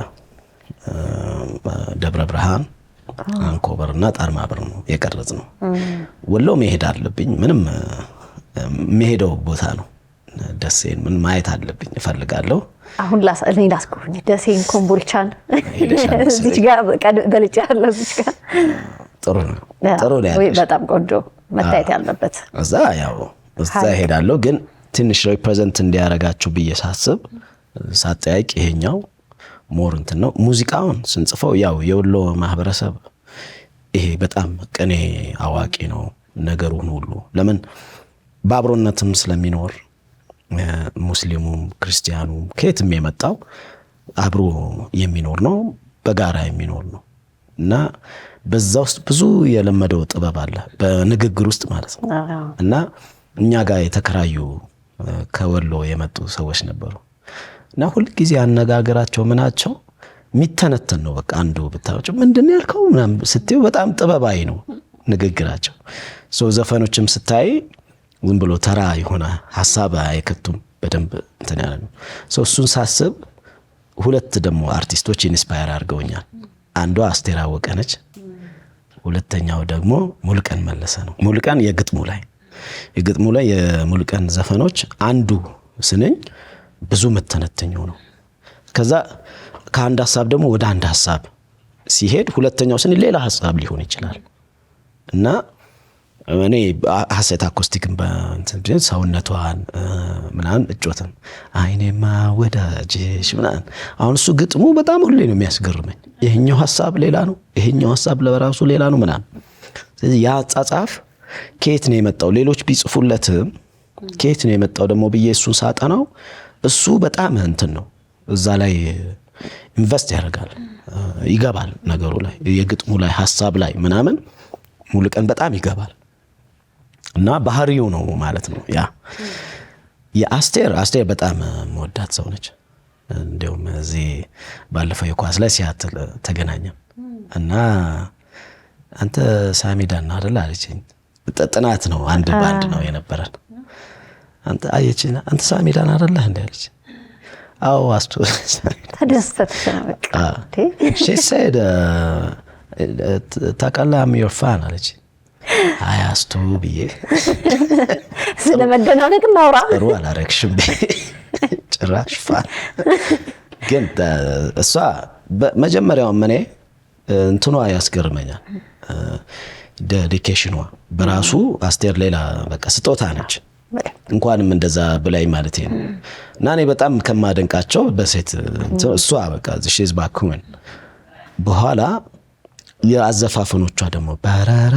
ደብረ ብርሃን አንኮበርና ጣርማበር ነው የቀረጽነው። ወሎ መሄድ አለብኝ፣ ምንም መሄደው ቦታ ነው ደሴን ምን ማየት አለብኝ እፈልጋለሁ። አሁን እኔ ላስጎብኝ ደሴን ኮምቦልቻን እዚች ጋር በልጭ ያለው እዚች ጋር ጥሩ ነው ያለሽ። በጣም ቆንጆ መታየት ያለበት እዛ ያው እዛ ሄዳለሁ። ግን ትንሽ ሪፕሬዘንት እንዲያረጋችሁ ብዬ ሳስብ ሳጠያይቅ ይሄኛው ሞር እንትን ነው። ሙዚቃውን ስንጽፈው ያው የወሎ ማህበረሰብ ይሄ በጣም ቅኔ አዋቂ ነው ነገሩን ሁሉ። ለምን በአብሮነትም ስለሚኖር ሙስሊሙም ክርስቲያኑም ከየትም የመጣው አብሮ የሚኖር ነው፣ በጋራ የሚኖር ነው እና በዛ ውስጥ ብዙ የለመደው ጥበብ አለ በንግግር ውስጥ ማለት ነው። እና እኛ ጋር የተከራዩ ከወሎ የመጡ ሰዎች ነበሩ እና ሁልጊዜ አነጋገራቸው ምናቸው የሚተነተን ነው። በቃ አንዱ ብታወጪው ምንድን ነው ያልከው ምናምን ስትይው በጣም ጥበባዊ ነው ንግግራቸው። ዘፈኖችም ስታይ ዝም ብሎ ተራ የሆነ ሀሳብ አይከቱም፣ በደንብ እንትን ያለ ነው። እሱን ሳስብ ሁለት ደግሞ አርቲስቶች ኢንስፓየር አድርገውኛል። አንዷ አስቴር አወቀ ነች፣ ሁለተኛው ደግሞ ሙሉቀን መለሰ ነው። ሙሉቀን የግጥሙ ላይ የሙሉቀን ዘፈኖች አንዱ ስንኝ ብዙ መተነተኛው ነው። ከዛ ከአንድ ሀሳብ ደግሞ ወደ አንድ ሀሳብ ሲሄድ ሁለተኛው ስንኝ ሌላ ሀሳብ ሊሆን ይችላል እና እኔ ሀሴት አኮስቲክን በእንትን ሰውነቷን ምናምን እጮትም አይኔማ ወዳጅሽ ምናምን አሁን እሱ ግጥሙ በጣም ሁሌ ነው የሚያስገርመኝ። ይሄኛው ሀሳብ ሌላ ነው፣ ይሄኛው ሀሳብ ለራሱ ሌላ ነው ምናምን። ስለዚህ ያ አጻጻፍ ከየት ነው የመጣው? ሌሎች ቢጽፉለትም ከየት ነው የመጣው ደግሞ ብዬ እሱን ሳጠናው እሱ በጣም እንትን ነው እዛ ላይ ኢንቨስት ያደርጋል፣ ይገባል ነገሩ ላይ የግጥሙ ላይ ሀሳብ ላይ ምናምን ሙሉቀን በጣም ይገባል እና ባህሪው ነው ማለት ነው። ያ የአስቴር በጣም መወዳት ሰው ነች። እንደውም እዚህ ባለፈው የኳስ ላይ ሲያትል ተገናኘን እና አንተ ሳሚዳን አይደል አለችኝ። ጥናት ነው አንድ ባንድ ነው የነበረን። አንተ አየችና አንተ ሳሚዳን አይደል እንዴ አለች። አዎ አስቱ ተደሰተች ነው በቃ she said ታውቃለህ I'm your fan አለች። አያስቱ ብዬ ስለመደናነቅ እናውራ ጥሩ አላረግሽም ጭራሽ ፋን። ግን እሷ መጀመሪያው እኔ እንትኗ ያስገርመኛል፣ ዴዲኬሽኗ በራሱ አስቴር ሌላ በቃ ስጦታ ነች። እንኳንም እንደዛ ብላይ ማለት ነው። እና እኔ በጣም ከማደንቃቸው በሴት እሷ በቃ she's back home በኋላ የአዘፋፈኖቿ ደግሞ ባራራ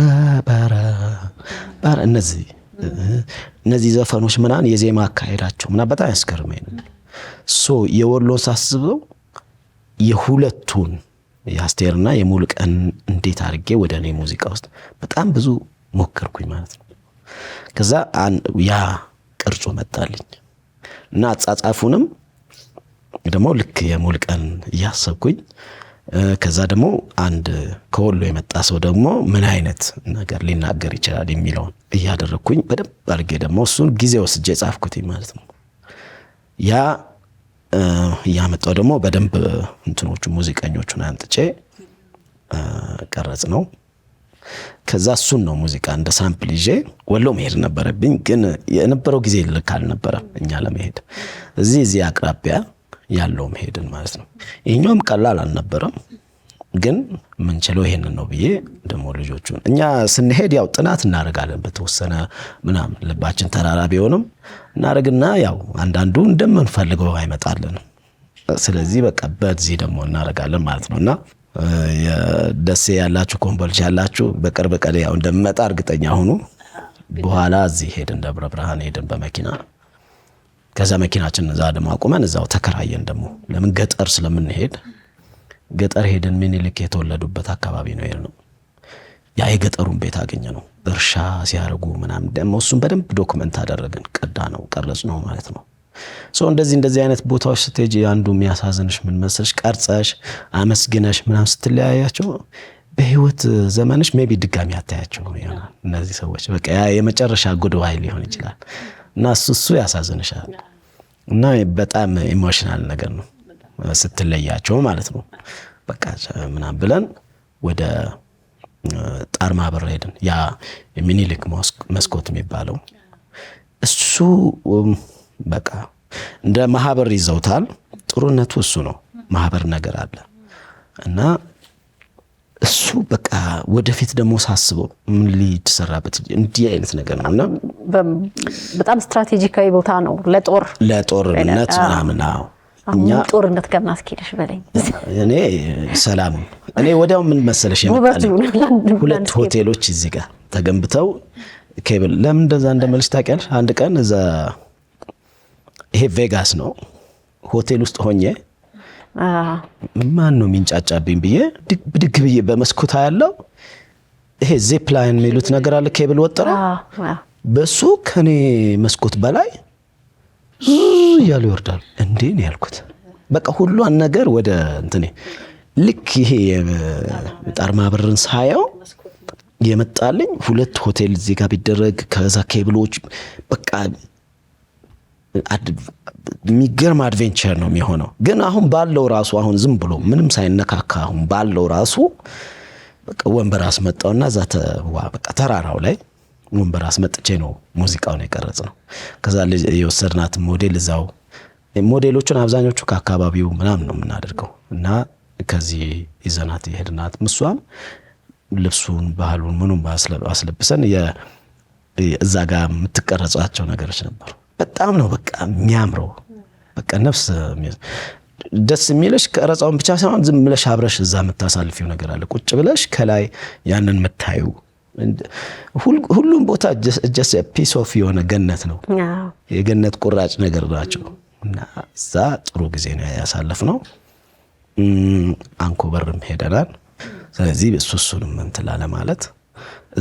እነዚህ ዘፈኖች ምናምን የዜማ አካሄዳቸው ምናምን በጣም ያስገርመኝ ነው። የወሎ ሳስበው የሁለቱን የአስቴርና የሙሉቀን እንዴት አድርጌ ወደ እኔ ሙዚቃ ውስጥ በጣም ብዙ ሞከርኩኝ ማለት ነው። ከዛ ያ ቅርጹ መጣልኝ እና አጻጻፉንም ደግሞ ልክ የሙሉቀን እያሰብኩኝ ከዛ ደግሞ አንድ ከወሎ የመጣ ሰው ደግሞ ምን አይነት ነገር ሊናገር ይችላል የሚለውን እያደረኩኝ በደንብ አድርጌ ደግሞ እሱን ጊዜ ወስጄ ጻፍኩትኝ ማለት ነው። ያ ያመጣው ደግሞ በደንብ እንትኖቹ ሙዚቀኞቹን አንጥቼ ቀረጽ ነው። ከዛ እሱን ነው ሙዚቃ እንደ ሳምፕል ይዤ ወሎ መሄድ ነበረብኝ። ግን የነበረው ጊዜ ልክ አልነበረም እኛ ለመሄድ እዚህ አቅራቢያ ያለው መሄድን ማለት ነው። ይሄኛውም ቀላል አልነበረም። ግን ምን ችለው ይሄንን ነው ብዬ ደግሞ ልጆቹን እኛ ስንሄድ ያው ጥናት እናደርጋለን በተወሰነ ምናምን ልባችን ተራራ ቢሆንም እናደርግና ያው አንዳንዱ እንደምንፈልገው አይመጣልንም። ስለዚህ በቃ በዚህ ደግሞ እናደርጋለን ማለት ነውና የደሴ ያላችሁ ኮምቦልቻ ያላችሁ በቅርብ ቀን ያው እንደምመጣ እርግጠኛ ሁኑ። በኋላ እዚህ ሄድን ደብረ ብርሃን ሄድን በመኪና። ከዛ መኪናችን እዛ ደግሞ አቁመን እዛው ተከራየን። ደግሞ ለምን ገጠር ስለምንሄድ ገጠር ሄድን። ምኒልክ የተወለዱበት አካባቢ ነው የሄድነው። ያ የገጠሩን ቤት አገኘ ነው እርሻ ሲያርጉ ምናምን። ደግሞ እሱን በደንብ ዶክመንት አደረግን፣ ቀዳ ነው ቀረጽ ነው ማለት ነው። እንደዚህ አይነት ቦታዎች ስትሄጂ አንዱ የሚያሳዝንሽ ምን መሰለሽ፣ ቀርጸሽ አመስግነሽ ምናምን ስትለያያቸው በህይወት ዘመንሽ ሜቢ ድጋሚ አታያቸው ይሆናል እነዚህ ሰዎች። በቃ ያ የመጨረሻ ጉድባይ ሊሆን ይችላል እና እሱ ያሳዝንሻል። እና በጣም ኢሞሽናል ነገር ነው ስትለያቸው ማለት ነው። በቃ ምናምን ብለን ወደ ጣርማ በር ሄድን። ያ የሚኒልክ መስኮት የሚባለው እሱ በቃ እንደ ማህበር ይዘውታል። ጥሩነቱ እሱ ነው። ማህበር ነገር አለ እና እሱ በቃ ወደፊት ደግሞ ሳስበው ምን ሊሰራበት እንዲህ አይነት ነገር ነውና በጣም ስትራቴጂካዊ ቦታ ነው ለጦርነት ምናምን። እኛ ጦርነት ከምን አስኬደሽ በለኝ። እኔ ሰላም እኔ ወዲያው ምን መሰለሽ የመጣልኝ 2 ሆቴሎች እዚህ ጋር ተገንብተው ኬብል ለምን እንደዛ እንደመልሽ ታውቂያለሽ? አንድ ቀን እዛ ይሄ ቬጋስ ነው ሆቴል ውስጥ ሆኜ ማን ነው የሚንጫጫብኝ ብዬ ብድግ ብዬ በመስኮታ ያለው ይሄ ዚፕ ላይን የሚሉት ነገር አለ ኬብል ወጥራ በሱ ከኔ መስኮት በላይ እያሉ ይወርዳል። እንዴ ነው ያልኩት። በቃ ሁሉን ነገር ወደ እንትኔ ልክ ይሄ ጣርማ ብርን ሳየው የመጣልኝ 2 ሆቴል እዚህ ጋር ቢደረግ ከዛ ኬብሎች በቃ የሚገርም አድቬንቸር ነው የሚሆነው። ግን አሁን ባለው ራሱ አሁን ዝም ብሎ ምንም ሳይነካካ አሁን ባለው ራሱ በቃ ወንበር አስመጣውና እዛ በቃ ተራራው ላይ ወንበር አስመጥቼ ነው ሙዚቃውን የቀረጽነው። ከዛ የወሰድናት ሞዴል እዛው ሞዴሎቹን አብዛኞቹ ከአካባቢው ምናምን ነው የምናደርገው እና ከዚህ ይዘናት የሄድናት ምሷም ልብሱን ባህሉን ምኑን አስለብሰን እዛ ጋር የምትቀረጻቸው ነገሮች ነበሩ። በጣም ነው በቃ የሚያምረው። በቃ ነፍስ ደስ የሚልሽ ቀረጻውን ብቻ ሳይሆን ዝም ብለሽ አብረሽ እዛ የምታሳልፊው ነገር አለ። ቁጭ ብለሽ ከላይ ያንን የምታዩ ሁሉም ቦታ just a piece of የሆነ ገነት ነው። የገነት ቁራጭ ነገር ናቸው እና እዛ ጥሩ ጊዜ ነው ያሳለፍነው። አንኮበርም ሄደናል። ስለዚህ እሱንም እንትን አለ ማለት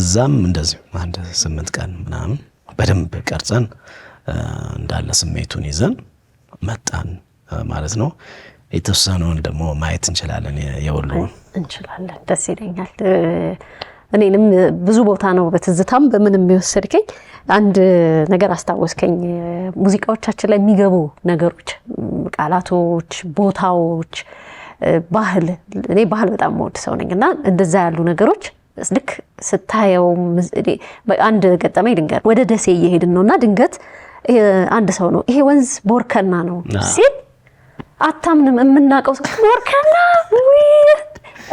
እዛም እንደዚህ አንድ 8 ቀን ምናምን በደንብ ቀርጸን እንዳለ ስሜቱን ይዘን መጣን ማለት ነው። የተወሰነውን ደግሞ ማየት እንችላለን። የወሎን እንችላለን። ደስ ይለኛል። እኔንም ብዙ ቦታ ነው በትዝታም በምንም የሚወሰድከኝ አንድ ነገር አስታወስከኝ። ሙዚቃዎቻችን ላይ የሚገቡ ነገሮች፣ ቃላቶች፣ ቦታዎች፣ ባህል እኔ ባህል በጣም ወድ ሰው ነኝና እንደዛ ያሉ ነገሮች ልክ ስታየው አንድ ገጠመኝ ድንገት ወደ ደሴ እየሄድን ነውና ድንገት አንድ ሰው ነው ይሄ ወንዝ ቦርከና ነው ሲል አታምንም። የምናቀው ሰው ቦርከና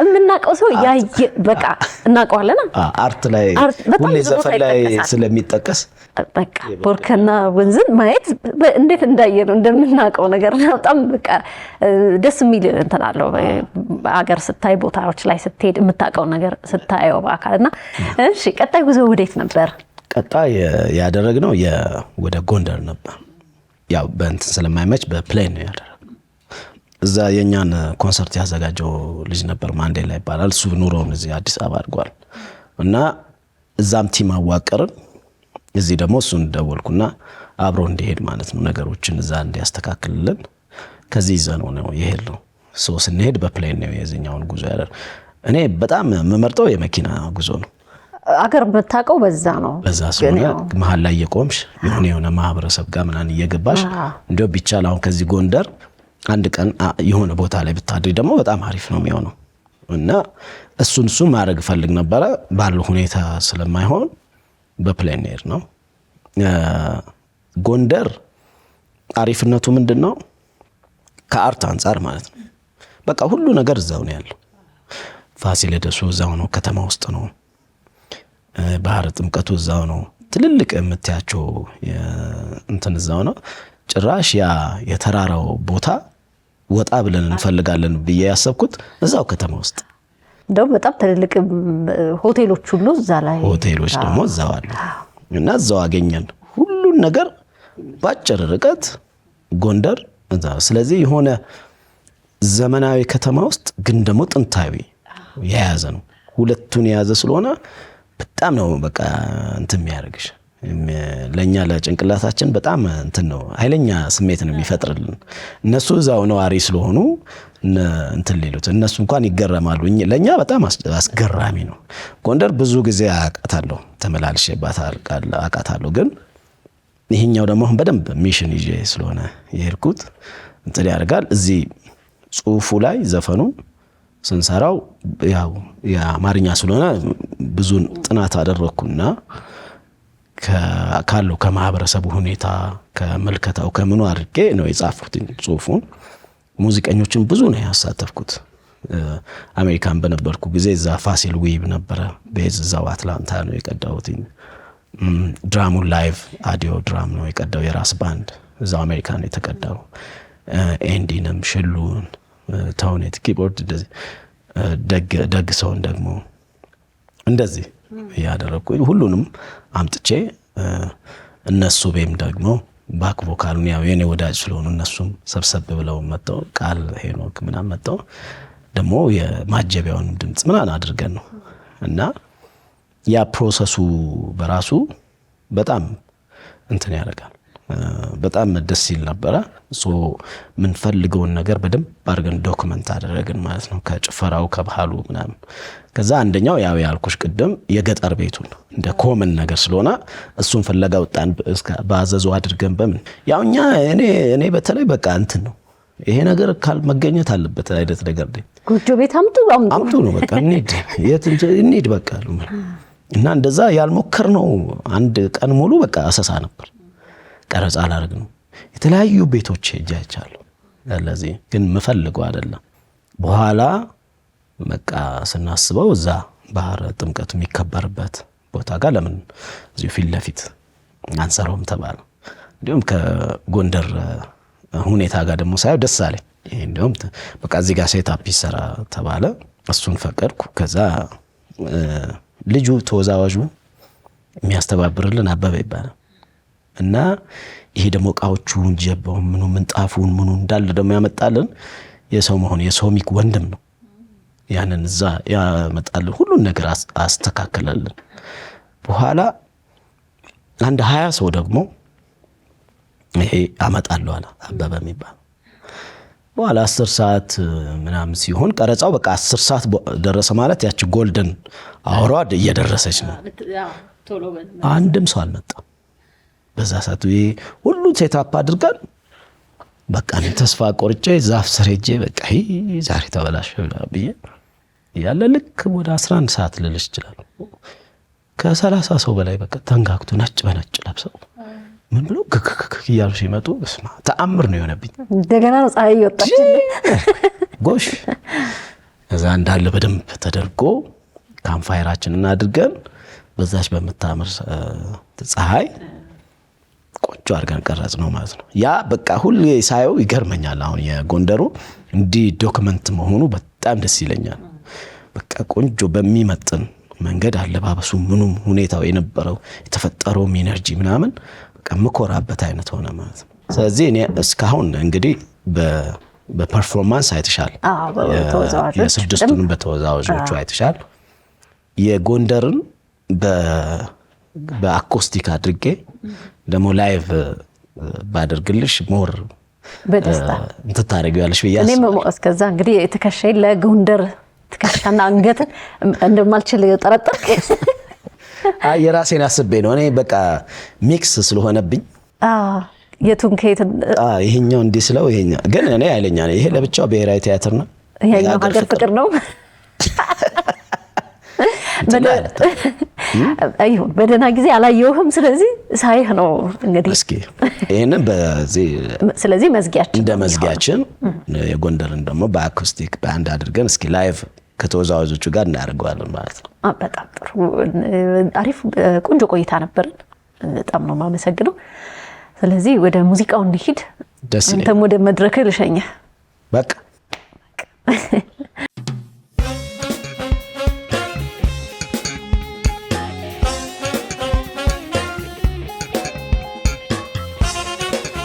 የምናቀው ሰው ያየ በቃ እናቀዋለና አርት ላይ ሁሌ ዘፈን ላይ ስለሚጠቀስ በቃ ቦርከና ወንዝን ማየት እንዴት እንዳየነው እንደምናቀው ነገር በጣም በቃ ደስ የሚል እንትን አለው። አገር ስታይ ቦታዎች ላይ ስትሄድ የምታቀው ነገር ስታየው በአካልና እሺ ቀጣይ ጉዞ ወዴት ነበር? ቀጣይ ያደረግነው ወደ ጎንደር ነበር። ያው በእንትን ስለማይመች በፕሌን ነው ያደረግነው። እዛ የኛን ኮንሰርት ያዘጋጀው ልጅ ነበር ማንዴላ ይባላል። እሱ ኑሮውን እዚህ አዲስ አበባ አድርጓል እና እዛም ቲም አዋቀርን። እዚህ ደግሞ እሱን ደወልኩና አብሮ እንዲሄድ ማለት ነው ነገሮችን እዛ እንዲያስተካክልልን ከዚህ ይዘነው ነው የሄድነው። ስንሄድ በፕሌን ነው የዚህኛውን ጉዞ ያደረግነው። እኔ በጣም የምመርጠው የመኪና ጉዞ ነው። አገር መታቀው በዛ ነው። በዛ ስለሆነ መሀል ላይ የቆምሽ የሆነ ማህበረሰብ ጋር ምናምን እየገባሽ እንደው ቢቻል አሁን ከዚህ ጎንደር አንድ ቀን የሆነ ቦታ ላይ ብታድሪ ደግሞ በጣም አሪፍ ነው የሚሆነው እና እሱን ማድረግ ፈልግ ነበረ። ባለው ሁኔታ ስለማይሆን በፕሌን ሄድ ነው። ጎንደር አሪፍነቱ ምንድነው? ከአርት አንፃር ማለት ነው። በቃ ሁሉ ነገር እዛው ነው ያለው። ፋሲለደሱ እዛው ነው፣ ከተማ ውስጥ ነው። ባህር ጥምቀቱ እዛው ነው። ትልልቅ የምታያቸው እንትን እዛው ነው። ጭራሽ ያ የተራራው ቦታ ወጣ ብለን እንፈልጋለን ብዬ ያሰብኩት እዛው ከተማ ውስጥ እንደው በጣም ትልልቅ ሆቴሎች ሁሉ እዛ ላይ ሆቴሎች ደግሞ እዛው አሉ እና እዛው አገኘን ሁሉን ነገር ባጭር ርቀት ጎንደር እዛ። ስለዚህ የሆነ ዘመናዊ ከተማ ውስጥ ግን ደግሞ ጥንታዊ የያዘ ነው። ሁለቱን የያዘ ስለሆነ በጣም ነው በቃ እንትን የሚያደርግሽ ለኛ ለጭንቅላታችን በጣም እንትን ነው፣ ኃይለኛ ስሜት ነው የሚፈጥርልን። እነሱ እዛው ነዋሪ ስለሆኑ እንትን ሌሉት እነሱ እንኳን ይገረማሉ። ለኛ በጣም አስገራሚ ነው። ጎንደር ብዙ ጊዜ አቃታለሁ፣ ተመላልሼባታል አቃታለሁ። ግን ይሄኛው ደግሞ በደንብ ሚሽን ይዤ ስለሆነ የሄድኩት እንትን ያደርጋል። እዚህ ጽሁፉ ላይ ዘፈኑን ስንሰራው ያው የአማርኛ ስለሆነ ብዙ ጥናት አደረኩና ካለው ከማህበረሰቡ ሁኔታ ከመልከታው ከምኑ አድርጌ ነው የጻፍኩት ጽሁፉን። ሙዚቀኞችን ብዙ ነው ያሳተፍኩት። አሜሪካን በነበርኩ ጊዜ እዛ ፋሲል ዊብ ነበረ ቤዝ፣ እዛው አትላንታ ነው የቀዳሁት። ድራሙን ላይቭ አዲዮ ድራም ነው የቀዳው የራስ ባንድ እዛው አሜሪካን ነው የተቀዳው። ኤንዲንም ሽሉን ተውኔት ኪቦርድ እንደዚህ ደግ ሰውን ደግሞ እንደዚህ ያደረኩኝ ሁሉንም አምጥቼ እነሱ ቤም ደግሞ ባክ ቮካሉን ያው የኔ ወዳጅ ስለሆኑ እነሱም ሰብሰብ ብለው መጥተው ቃል ሄኖክ ምናምን መጥተው ደግሞ የማጀቢያውን ድምጽ ምናምን አድርገን ነው እና ያ ፕሮሰሱ በራሱ በጣም እንትን ያደርጋል። በጣም ደስ ይል ነበረ። ምን ፈልገውን ነገር በደንብ አድርገን ዶክመንት አደረግን ማለት ነው፣ ከጭፈራው ከባህሉ ምናምን። ከዛ አንደኛው ያው ያልኩሽ ቅድም የገጠር ቤቱን እንደ ኮመን ነገር ስለሆነ እሱን ፍለጋ ወጣን። ባዘዙ አድርገን በምን ያው እኔ በተለይ በቃ እንትን ነው ይሄ ነገር ካል መገኘት አለበት አይነት ነገር ነው። ጎጆ ቤት አምጡ ነው በቃ እንሂድ በቃ እና እንደዛ ያልሞከርነው አንድ ቀን ሙሉ በቃ አሰሳ ነበር። ቀረጻ አላደርግ ነው የተለያዩ ቤቶች ሄጃቻለሁ። ለዚህ ግን መፈልገው አይደለም። በኋላ በቃ ስናስበው እዛ ባህር ጥምቀቱ የሚከበርበት ቦታ ጋር ለምን እዚሁ ፊት ለፊት አንሰራውም ተባለ። እንዲሁም ከጎንደር ሁኔታ ጋር ደግሞ ሳይው ደስ አለኝ። ይሄ እንዲሁም በቃ እዚህ ጋር ሴት አፕ ይሰራ ተባለ። እሱን ፈቀድኩ። ከዛ ልጁ ተወዛዋዡ የሚያስተባብርልን አበበ ይባላል እና ይሄ ደግሞ እቃዎቹን ጀባው ምንጣፉን እንዳለ ደግሞ ያመጣልን የሰው መሆን የሶሚክ ወንድም ነው። ያንን እዛ ያመጣልን ሁሉን ነገር አስተካከለልን። በኋላ አንድ 20 ሰው ደግሞ ይሄ አመጣለሁ አለ አበበ የሚባል። በኋላ 10 ሰዓት ምናምን ሲሆን ቀረጻው በቃ 10 ሰዓት ደረሰ ማለት ያቺ ጎልደን አውሯ እየደረሰች ነው። አንድም ሰው አልመጣም በዛ ሰዓት። ሁሉ ሴታፕ አድርገን በቃ ተስፋ ቆርጬ ዛፍ ስር ሄጄ በቃ ዛሬ ተበላሽ ብዬ ያለ ልክ ወደ 11 ሰዓት ልልሽ ይችላል ከ30 ሰው በላይ በቃ ተንጋግቶ ነጭ በነጭ ለብሰው ምን ብሎ ክክክ እያሉ ሲመጡ በስማ ተአምር ነው የሆነብኝ። እንደገና ነው ፀሐይ ወጣች ጎሽ። እዛ እንዳለ በደንብ ተደርጎ ካምፋየራችንን አድርገን በዛች በመታመር ፀሐይ ቆንጆ አድርገን ቀረጽ ነው ማለት ነው። ያ በቃ ሁሌ ሳየው ይገርመኛል። አሁን የጎንደሩ እንዲህ ዶክመንት መሆኑ በጣም ደስ ይለኛል። በቃ ቆንጆ በሚመጥን መንገድ አለባበሱ ምኑም ሁኔታው የነበረው የተፈጠረው ኢነርጂ ምናምን በቃ ምኮራበት አይነት ሆነ ማለት ነው። ስለዚህ እኔ እስካሁን እንግዲህ በፐርፎርማንስ አይተሻል። የስድስቱንም በተወዛዋዦቹ አይተሻል። የጎንደርን በአኮስቲክ አድርጌ ደግሞ ላይቭ ባደርግልሽ ሞር በደስታ እንትታረጊያለሽ ብያስ። እኔም እስከዛ እንግዲህ የተከሻይ ለጎንደር ትከሻና አንገት እንደማልችል ጠረጠር። የራሴን አስቤ ነው እኔ በቃ ሚክስ ስለሆነብኝ የቱን ከየት ይሄኛው እንዲህ ስለው ይሄኛው ግን እኔ አይለኛ ነው። ይሄ ለብቻው ብሔራዊ ቲያትር ነው፣ ይሄኛው ሀገር ፍቅር ነው። አይሁን በደህና ጊዜ አላየሁህም። ስለዚህ ሳይህ ነው እንግዲህ እስኪ ይሄንን በዚህ ስለዚህ መዝጊያችን እንደ መዝጊያችን የጎንደርን ደግሞ በአኮስቲክ ባንድ አድርገን እስኪ ላይቭ ከተወዛዋዦቹ ጋር እናደርገዋለን ማለት ነው። በጣም ጥሩ አሪፍ ቆንጆ ቆይታ ነበርን። በጣም ነው የማመሰግነው። ስለዚህ ወደ ሙዚቃው እንሂድ። አንተም ወደ መድረክ ልሸኝህ በቃ